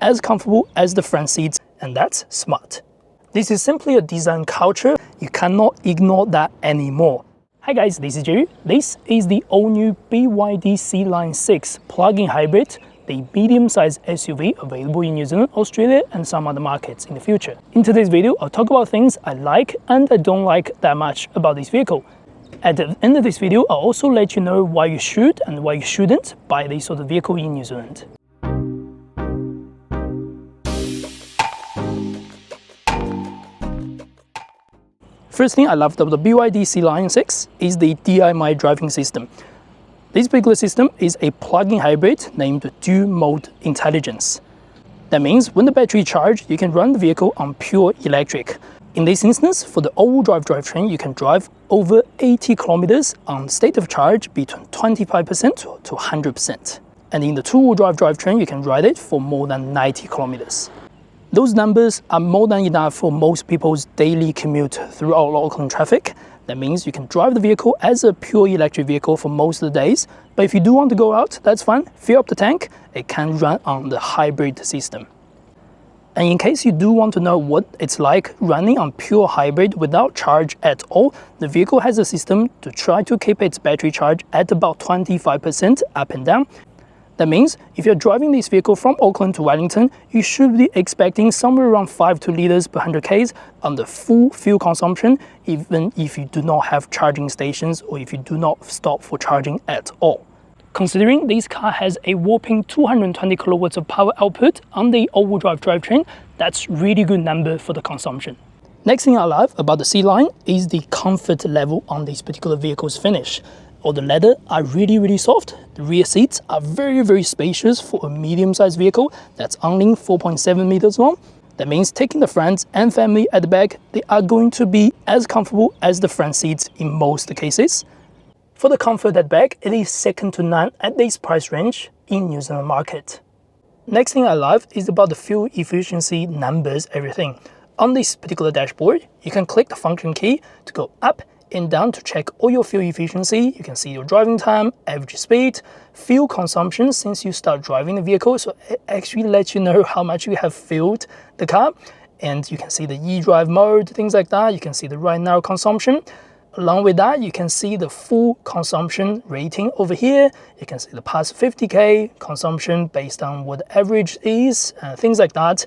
as comfortable as the front seats, and that's smart. This is simply a design culture. You cannot ignore that anymore. Hi guys, this is Jerry. This is the all-new BYD Sealion 6 plug-in hybrid, the medium-sized SUV available in New Zealand, Australia, and some other markets in the future. In today's video, I'll talk about things I like and I don't like that much about this vehicle. At the end of this video, I'll also let you know why you should and why you shouldn't buy this sort of vehicle in New Zealand. First thing I loved about the BYD Sealion 6 is the DI driving system. This particular system is a plug-in hybrid named Dual Mode Intelligence. That means when the battery is charged, you can run the vehicle on pure electric. In this instance, for the all-wheel drive drivetrain, you can drive over 80 kilometers on state of charge between 25% to 100%. And in the two-wheel drive drivetrain, you can ride it for more than 90 kilometers. Those numbers are more than enough for most people's daily commute throughout Auckland traffic. That means you can drive the vehicle as a pure electric vehicle for most of the days. But if you do want to go out, that's fine. Fill up the tank. It can run on the hybrid system. And in case you do want to know what it's like running on pure hybrid without charge at all, the vehicle has a system to try to keep its battery charge at about 25% up and down. That means if you're driving this vehicle from Auckland to Wellington, you should be expecting somewhere around 5 to 2 liters per 100 k's on the full fuel consumption, even if you do not have charging stations or if you do not stop for charging at all. Considering this car has a whopping 220 kilowatts of power output on the all-wheel drive drivetrain, that's really good number for the consumption. Next thing I love about the Sealion is the comfort level on this particular vehicle's finish. All the leather are really soft. The rear seats are very spacious for a medium-sized vehicle that's only 4.7 meters long. That means taking the friends and family at the back, they are going to be as comfortable as the front seats in most cases. For the comfort at back, it is second to none at this price range in New Zealand market. Next thing I love is about the fuel efficiency numbers, everything. On this particular dashboard, you can click the function key to go up and down to check all your fuel efficiency. You can see your driving time, average speed, fuel consumption since you start driving the vehicle. So it actually lets you know how much you have filled the car. And you can see the e-drive mode, things like that. You can see the right now consumption. Along with that, you can see the full consumption rating over here. You can see the past 50k consumption based on what the average is, things like that.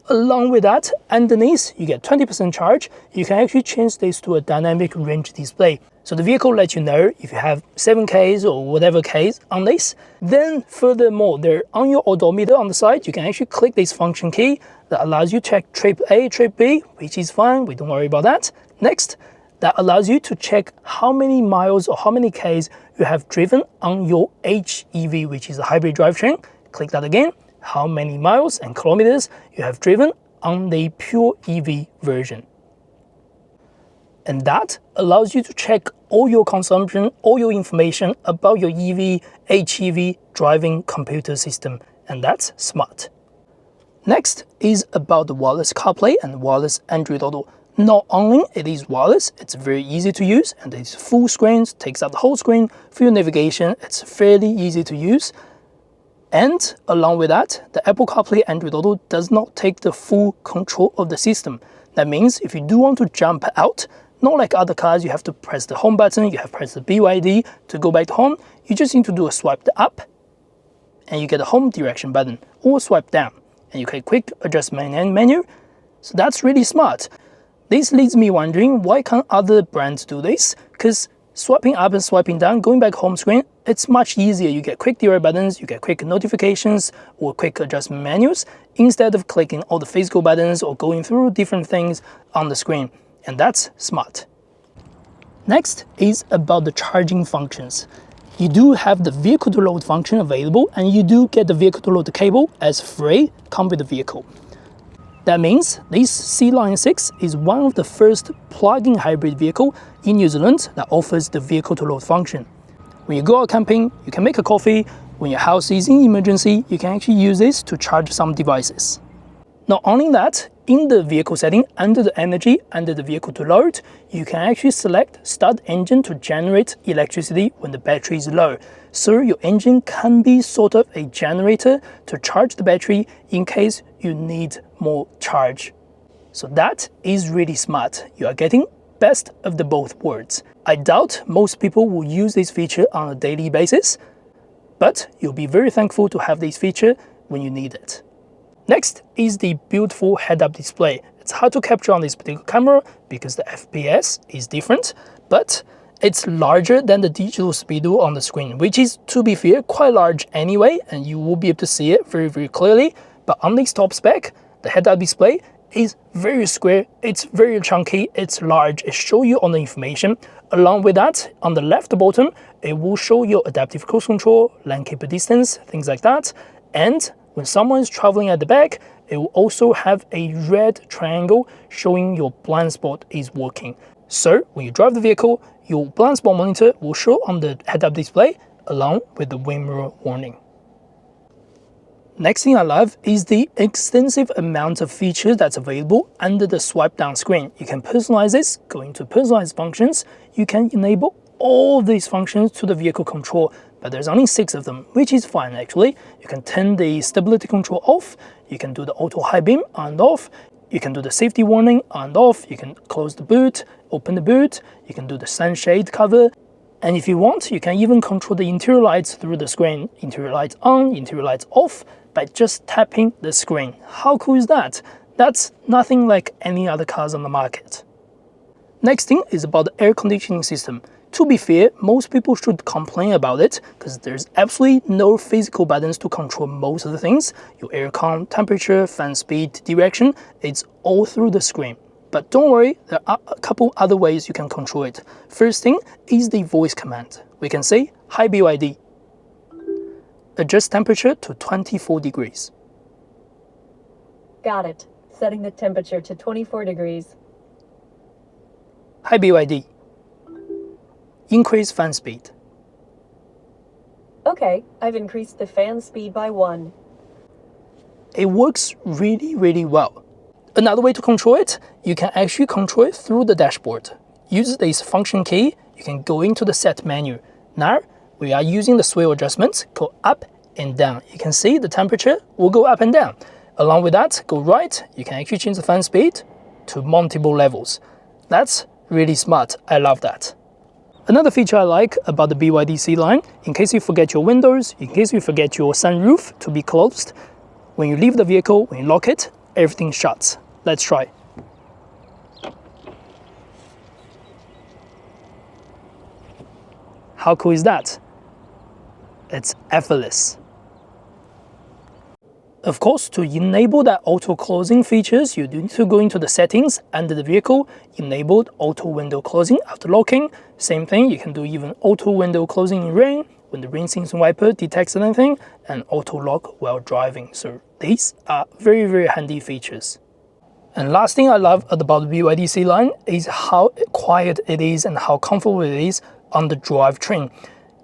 Along with that, underneath, you get 20% charge. You can actually change this to a dynamic range display. So the vehicle lets you know if you have 7Ks or whatever Ks on this. Then furthermore, there on your odometer on the side, you can actually click this function key that allows you to check trip A, trip B, which is fine. We don't worry about that. Next, that allows you to check how many miles or how many Ks you have driven on your HEV, which is a hybrid drivetrain. Click that again. How many miles and kilometers you have driven on the pure EV version. And that allows you to check all your consumption, all your information about your EV, HEV driving computer system, and that's smart. Next is about the wireless CarPlay and wireless Android Auto. Not only it is wireless, it's very easy to use and it's full screen, takes out the whole screen for your navigation. It's fairly easy to use. And along with that, the Apple CarPlay Android Auto does not take the full control of the system. That means if you do want to jump out, not like other cars, you have to press the home button, you have to press the BYD to go back to home. You just need to do a swipe up and you get the home direction button, or swipe down and you can quick adjustment and menu. So that's really smart. This leads me wondering, why can't other brands do this? Because swiping up and swiping down, going back home screen, it's much easier. You get quick direct buttons, you get quick notifications or quick adjustment menus instead of clicking all the physical buttons or going through different things on the screen. And that's smart. Next is about the charging functions. You do have the vehicle to load function available and you do get the vehicle to load cable as free, come with the vehicle. That means this Sealion 6 is one of the first plug-in hybrid vehicle in New Zealand that offers the vehicle to load function. When you go out camping, you can make a coffee. When your house is in emergency, you can actually use this to charge some devices. Not only that, in the vehicle setting, under the energy, under the vehicle to load, you can actually select start engine to generate electricity when the battery is low. So your engine can be sort of a generator to charge the battery in case you need more charge. So that is really smart. You are getting best of the both worlds. I doubt most people will use this feature on a daily basis, but you'll be very thankful to have this feature when you need it. Next is the beautiful head-up display. It's hard to capture on this particular camera because the FPS is different, but it's larger than the digital speedo on the screen, which is, to be fair, quite large anyway, and you will be able to see it very, very clearly. But on this top spec, the head-up display is very square, it's very chunky, it's large, it shows you all the information. Along with that, on the left bottom, it will show your adaptive cruise control, lane keeper distance, things like that. And when someone is traveling at the back, it will also have a red triangle showing your blind spot is working. So when you drive the vehicle, your blind spot monitor will show on the head-up display along with the wind mirror warning. Next thing I love is the extensive amount of features that's available under the swipe down screen. You can personalize this, go into personalized functions. You can enable all of these functions to the vehicle control, but there's only 6 of them, which is fine actually. You can turn the stability control off, you can do the auto high beam on and off, you can do the safety warning on and off, you can close the boot, open the boot, you can do the sunshade cover, and if you want, you can even control the interior lights through the screen, interior lights on, interior lights off, by just tapping the screen. How cool is that? That's nothing like any other cars on the market. Next thing is about the air conditioning system. To be fair, most people should complain about it because there's absolutely no physical buttons to control most of the things. Your aircon, temperature, fan speed, direction, it's all through the screen. But don't worry, there are a couple other ways you can control it. First thing is the voice command. We can say, "Hi BYD. Adjust temperature to 24 degrees. Got it. Setting the temperature to 24 degrees. Hi BYD. Increase fan speed. Okay, I've increased the fan speed by 1. It works really, really well. Another way to control it, you can actually control it through the dashboard. Use this function key, you can go into the set menu. Now, we are using the swivel adjustments, go up and down. You can see the temperature will go up and down. Along with that, go right, you can actually change the fan speed to multiple levels. That's really smart, I love that. Another feature I like about the BYD Sealion, in case you forget your windows, in case you forget your sunroof to be closed, when you leave the vehicle, when you lock it, everything shuts. Let's try. How cool is that? It's effortless. Of course, to enable that auto closing features, you need to go into the settings under the vehicle, enable auto window closing after locking. Same thing, you can do even auto window closing in rain when the rain sensing wiper detects anything, and auto lock while driving. So these are very, very handy features. And last thing I love about the BYD Sealion is how quiet it is and how comfortable it is on the drivetrain.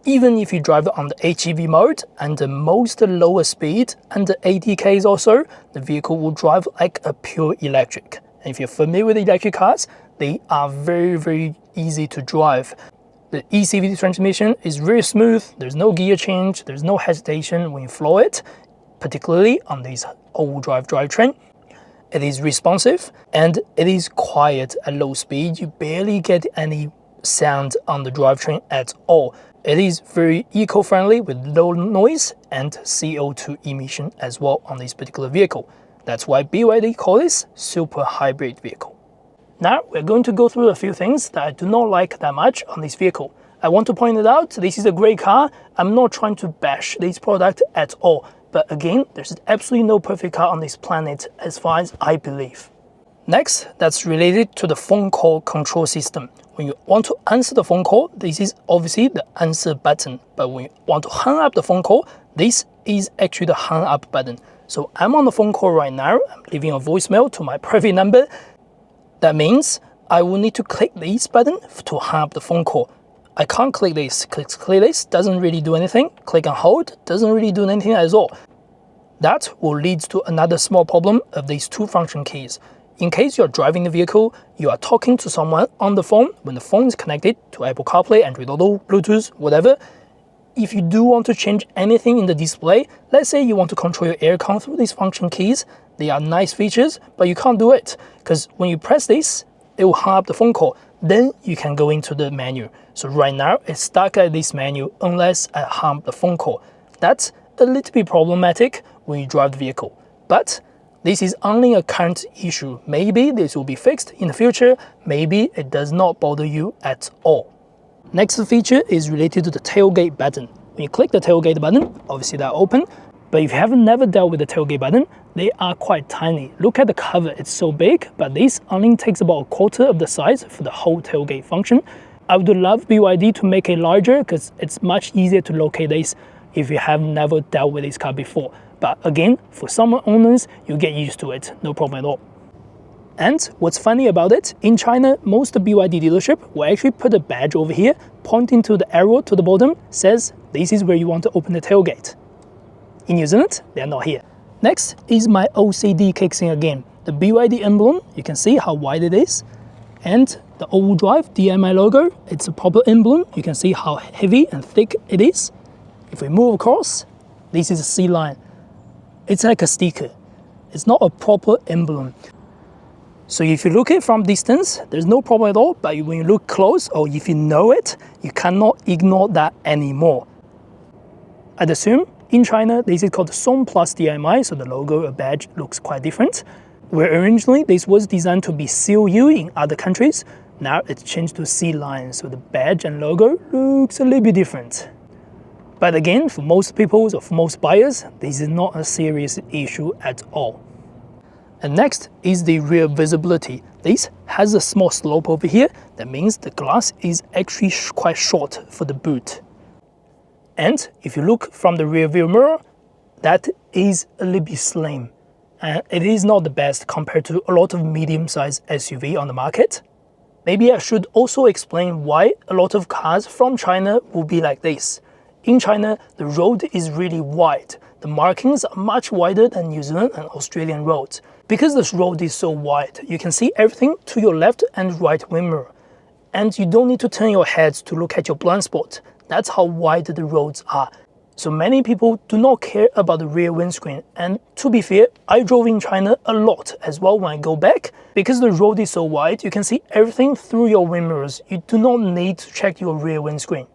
Even if you drive on the HEV mode and the most lower speed, under 80 km or so, the vehicle will drive like a pure electric. And if you're familiar with electric cars, they are very, very easy to drive. The ECVT transmission is very smooth, there's no gear change, there's no hesitation when you flow it, particularly on this all-wheel drive drivetrain. It is responsive and it is quiet at low speed. You barely get any sound on the drivetrain at all. It is very eco-friendly with low noise and CO2 emission as well on this particular vehicle. That's why BYD calls this super hybrid vehicle. Now we're going to go through a few things that I do not like that much on this vehicle. I want to point it out, this is a great car. I'm not trying to bash this product at all. But again, there's absolutely no perfect car on this planet as far as I believe. Next, that's related to the phone call control system. When you want to answer the phone call, this is obviously the answer button. But when you want to hang up the phone call, this is actually the hang up button. So I'm on the phone call right now. I'm leaving a voicemail to my private number. That means I will need to click this button to hang up the phone call. I can't click this. Click this doesn't really do anything. Click and hold doesn't really do anything at all. That will lead to another small problem of these two function keys. In case you're driving the vehicle, you are talking to someone on the phone when the phone is connected to Apple CarPlay, Android Auto, Bluetooth, whatever. If you do want to change anything in the display, let's say you want to control your aircon through these function keys, they are nice features, but you can't do it because when you press this, it will hang up the phone call. Then you can go into the menu. So right now, it's stuck at this menu unless I hang up the phone call. That's a little bit problematic when you drive the vehicle. But this is only a current issue. Maybe this will be fixed in the future. Maybe it does not bother you at all. Next feature is related to the tailgate button. When you click the tailgate button, obviously they're open. But if you haven't never dealt with the tailgate button, they are quite tiny. Look at the cover, it's so big, but this only takes about a quarter of the size for the whole tailgate function. I would love BYD to make it larger because it's much easier to locate this if you have never dealt with this car before. But again, for summer owners, you get used to it, no problem at all. And what's funny about it, in China, most BYD dealership will actually put a badge over here, pointing to the arrow to the bottom, says this is where you want to open the tailgate. In New Zealand, they're not here. Next is my OCD kicks in again. The BYD emblem, you can see how wide it is. And the all-wheel drive DMI logo, it's a proper emblem. You can see how heavy and thick it is. If we move across, this is a Sealion. It's like a sticker. It's not a proper emblem. So if you look at it from distance, there's no problem at all, but when you look close, or if you know it, you cannot ignore that anymore. I'd assume in China, this is called Song Plus DMI, so the logo or badge looks quite different. Where originally this was designed to be COU in other countries, now it's changed to Sealion, so the badge and logo looks a little bit different. But again, for most people or for most buyers, this is not a serious issue at all. And next is the rear visibility. This has a small slope over here. That means the glass is actually quite short for the boot. And if you look from the rear view mirror, that is a little bit slim. And it is not the best compared to a lot of medium-sized SUV on the market. Maybe I should also explain why a lot of cars from China will be like this. In China, the road is really wide. The markings are much wider than New Zealand and Australian roads. Because this road is so wide, you can see everything to your left and right wind mirror. And you don't need to turn your head to look at your blind spot. That's how wide the roads are. So many people do not care about the rear windscreen. And to be fair, I drove in China a lot as well when I go back. Because the road is so wide, you can see everything through your wind mirrors. You do not need to check your rear windscreen.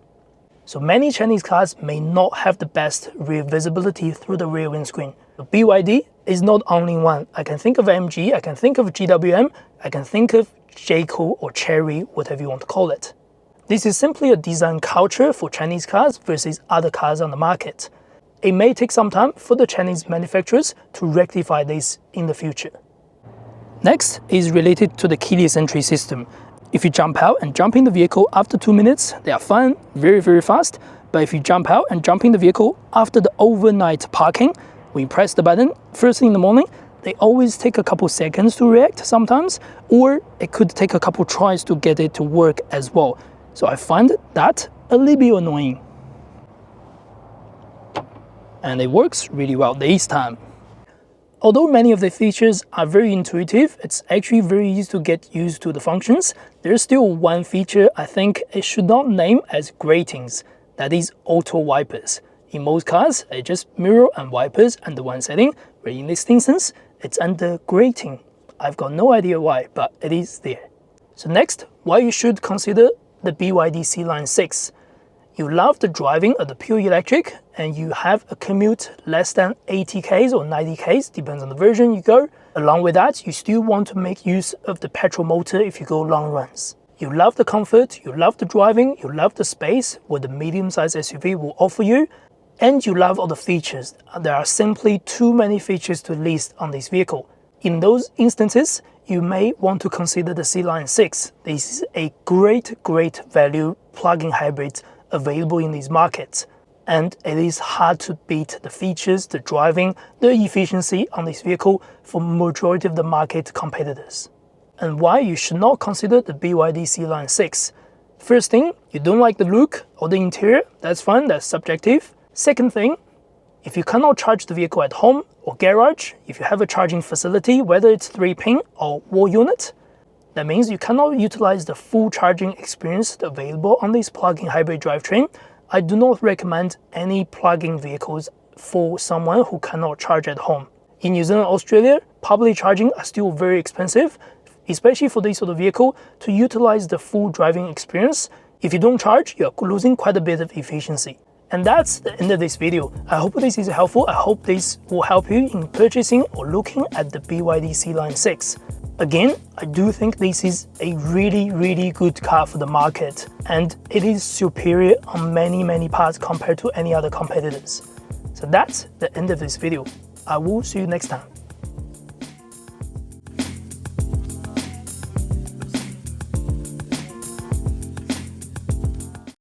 So many Chinese cars may not have the best rear visibility through the rear windscreen. The BYD is not only one. I can think of MG, I can think of GWM, I can think of Jayco or Cherry, whatever you want to call it. This is simply a design culture for Chinese cars versus other cars on the market. It may take some time for the Chinese manufacturers to rectify this in the future. Next is related to the keyless entry system. If you jump out and jump in the vehicle after 2 minutes, they are fine, very, very fast. But if you jump out and jump in the vehicle after the overnight parking, when you press the button first thing in the morning, they always take a couple seconds to react sometimes, or it could take a couple tries to get it to work as well. So I find that a little bit annoying. And it works really well this time. Although many of the features are very intuitive, it's actually very easy to get used to the functions. There's still one feature I think it should not name as gratings, that is auto wipers. In most cars, it's just mirror and wipers under one setting, where in this instance, it's under grating. I've got no idea why, but it is there. So next, why you should consider the BYD Sealion 6. You love the driving of the pure electric and you have a commute less than 80 k's or 90 k's, depends on the version you go. Along with that, you still want to make use of the petrol motor if you go long runs. You love the comfort, you love the driving, you love the space what the medium-sized SUV will offer you, and you love all the features. There are simply too many features to list on this vehicle. In those instances, you may want to consider the Sealion 6. This is a great value plug-in hybrid available in these markets. And it is hard to beat the features, the driving, the efficiency on this vehicle for majority of the market competitors. And why you should not consider the BYD Sealion 6. First thing, you don't like the look or the interior, that's fine, that's subjective. Second thing, if you cannot charge the vehicle at home, or garage, if you have a charging facility, whether it's 3-pin or wall unit, that means you cannot utilize the full charging experience available on this plug-in hybrid drivetrain. I do not recommend any plug-in vehicles for someone who cannot charge at home. In New Zealand, Australia, public charging are still very expensive, especially for this sort of vehicle. To utilize the full driving experience, if you don't charge, you're losing quite a bit of efficiency. And that's the end of this video. I hope this is helpful. I hope this will help you in purchasing or looking at the BYD Sealion 6. Again, I do think this is a really good car for the market, and it is superior on many parts compared to any other competitors. So that's the end of this video. I will see you next time.